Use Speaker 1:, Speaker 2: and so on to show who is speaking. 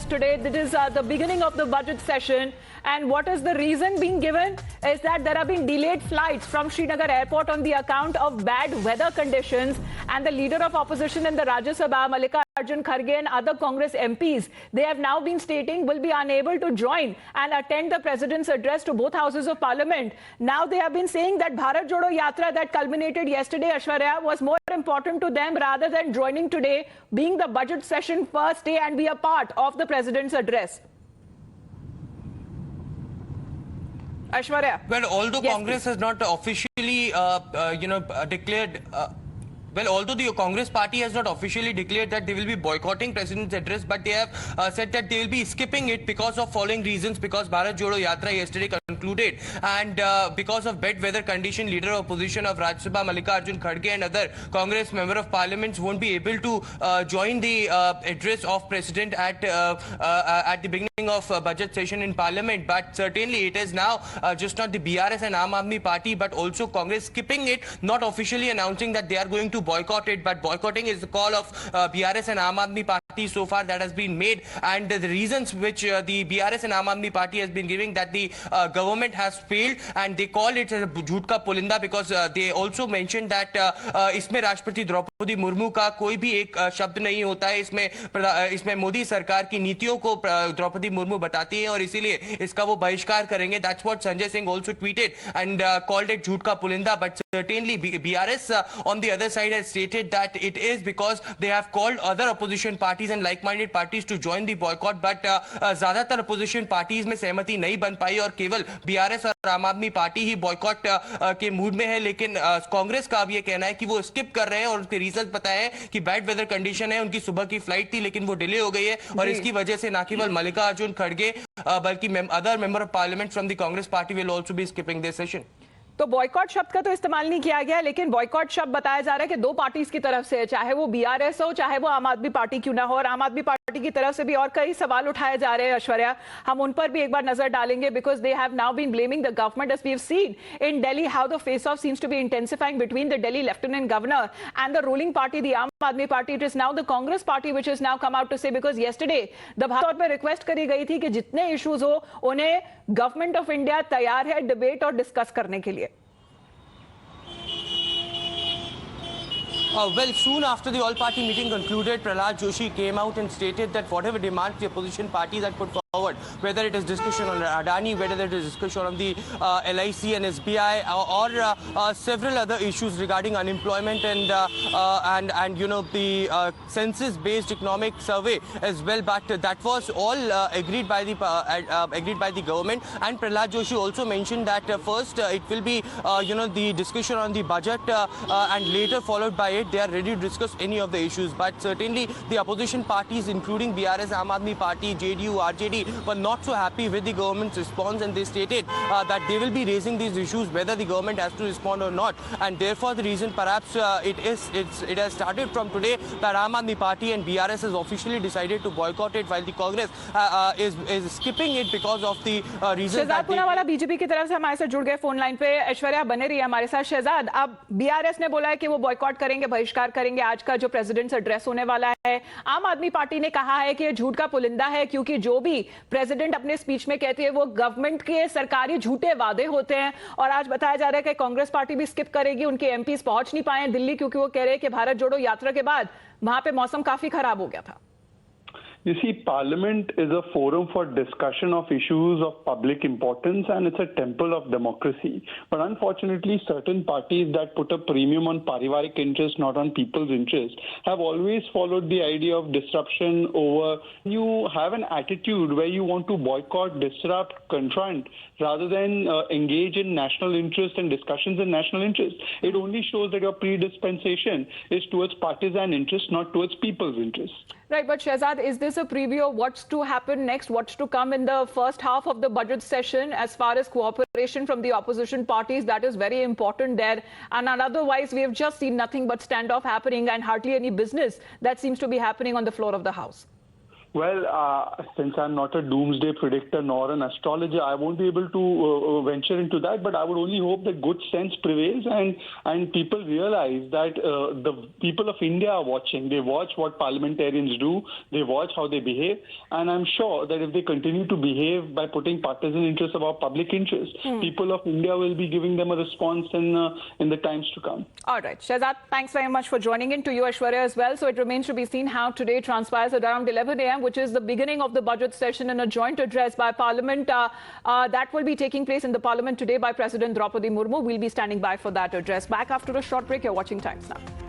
Speaker 1: today. This is the beginning of the budget session, and what is the reason being given is that there have been delayed flights from Srinagar airport on the account of bad weather conditions, and the leader of opposition in the Rajya Sabha, Mallikarjun Kharge, and other Congress MPs, they have now been stating will be unable to join and attend the president's address to both houses of parliament. Now they have been saying that Bharat Jodo Yatra that culminated yesterday, Aishwarya, was more important to them rather than joining today, being the budget session first day and be a part of the president's address. Aishwarya.
Speaker 2: Well, although
Speaker 1: yes,
Speaker 2: Congress has not officially, declared. Although the Congress party has not officially declared that they will be boycotting President's address, but they have said that they will be skipping it because of following reasons. Because Bharat Jodo Yatra yesterday concluded, and because of bad weather condition, leader of opposition of Rajya Sabha Mallikarjun Kharge and other Congress member of parliaments won't be able to join the address of President at the beginning of budget session in Parliament. But certainly it is now just not the BRS and Aam Aadmi Party, but also Congress skipping it, not officially announcing that they are going to boycott it, but boycotting is the call of BRS and Aam Aadmi Party so far that has been made, and the reasons which the BRS and Aam Aadmi Party has been giving, that the government has failed, and they call it a jhoot ka pulinda, because they also mentioned that इसमें राष्ट्रपति द्रौपदी मुर्मू का कोई भी एक शब्द नहीं होता है, इसमें मोदी सरकार की नीतियों को द्रौपदी मुर्मू बताती है और इसीलिए इसका वो बहिष्कार करेंगे. That's what Sanjay Singh also tweeted and called it jhoot ka pulinda. But certainly BRS on the other side has stated that it is because they have called other opposition parties and like-minded parties to join the boycott, but ज्यादातर opposition parties में सहमति नहीं बन पाई और केवल BRS और आम Aadmi party ही boycott के मूड में है. लेकिन कांग्रेस का अब ये कहना है कि वो स्किप कर रहे हैं और उसके रीजन बताए हैं कि बैड वेदर कंडीशन है. उनकी सुबह की फ्लाइट थी लेकिन वो डिले हो गई है और इसकी वजह से न केवल मल्लिकार्जुन खड़गे बल्कि other member of parliament from the Congress party will also be skipping this session.
Speaker 1: तो बॉयकॉट शब्द का तो इस्तेमाल नहीं किया गया, लेकिन बॉयकॉट शब्द बताया जा रहा है कि दो पार्टीज की तरफ से, चाहे वो बीआरएस हो चाहे वो आम आदमी पार्टी क्यों ना हो, और आम आदमी पार्टी की तरफ से भी और कई सवाल उठाए जा रहे हैं. ऐश्वर्या, हम उन पर भी एक बार नजर डालेंगे, because they have now been blaming the government as we have seen in Delhi how the face off seems to be intensifying between the Delhi lieutenant governor and the ruling party the Aam Aadmi party. It is now the Congress party which is now come out to say, because yesterday तौर पर request करी गई थी कि जितने issues हो उन्हें government of India तैयार है डिबेट और डिस्कस करने के लिए.
Speaker 2: Well, soon after the all-party meeting concluded, Prahlad Joshi came out and stated that whatever demands the opposition parties had put forward, whether it is discussion on Adani, whether it is discussion on the LIC and SBI, or several other issues regarding unemployment and the census-based economic survey as well, but that was all agreed by the government. And Prahlad Joshi also mentioned that first it will be the discussion on the budget and later followed by it they are ready to discuss any of the issues. But certainly the opposition parties including BRS, Aam Aadmi Party, JDU, RJD were not so happy with the government's response, and they stated that they will be raising these issues whether the government has to respond or not. And therefore the reason perhaps it has started from today that Aam Aadmi Party and BRS has officially decided to boycott it, while the Congress is skipping it because of the reasons.
Speaker 1: Shehzad Poonawalla BJP की तरफ से हमारे साथ जुड़ गए phone line पे. ऐश्वर्या बने रही हमारे साथ. शहजाद, अब बीआरएस ने बोला है कि वो बॉयकॉट करेंगे, बहिष्कार करेंगे आज का जो प्रेसिडेंट्स एड्रेस होने वाला है. आम आदमी पार्टी ने कहा है कि ये झूठ का पुलिंदा है, क्योंकि जो भी प्रेसिडेंट अपने स्पीच में कहते हैं वो गवर्नमेंट के सरकारी झूठे वादे होते हैं. और आज बताया जा रहा है कि कांग्रेस पार्टी भी स्किप करेगी, उनके एमपीज पहुंच नहीं पाए दिल्ली क्योंकि वो कह रहे हैं कि भारत जोड़ो यात्रा के बाद वहां पे मौसम काफी खराब हो गया था.
Speaker 3: You see, Parliament is a forum for discussion of issues of public importance, and it's a temple of democracy. But unfortunately, certain parties that put a premium on parivarik interest, not on people's interest, have always followed the idea of disruption over. You have an attitude where you want to boycott, disrupt, confront, rather than engage in national interest and discussions in national interest. It only shows that your predispensation is towards partisan interest, not towards people's interest.
Speaker 1: Right, but Shehzad, is this a preview of what's to happen next, what's to come in the first half of the budget session as far as cooperation from the opposition parties? That is very important there. And otherwise, we have just seen nothing but standoff happening and hardly any business that seems to be happening on the floor of the House.
Speaker 3: Well, since I'm not a doomsday predictor nor an astrologer, I won't be able to venture into that. But I would only hope that good sense prevails and people realize that the people of India are watching. They watch what parliamentarians do. They watch how they behave. And I'm sure that if they continue to behave by putting partisan interests above public interest, people of India will be giving them a response in the times to come.
Speaker 1: All right. Shehzad, thanks very much for joining in. To you, Aishwarya, as well. So it remains to be seen how today transpires at around 11 a.m., which is the beginning of the budget session, and a joint address by Parliament that will be taking place in the Parliament today by President Draupadi Murmu. We'll be standing by for that address. Back after a short break. You're watching Times now.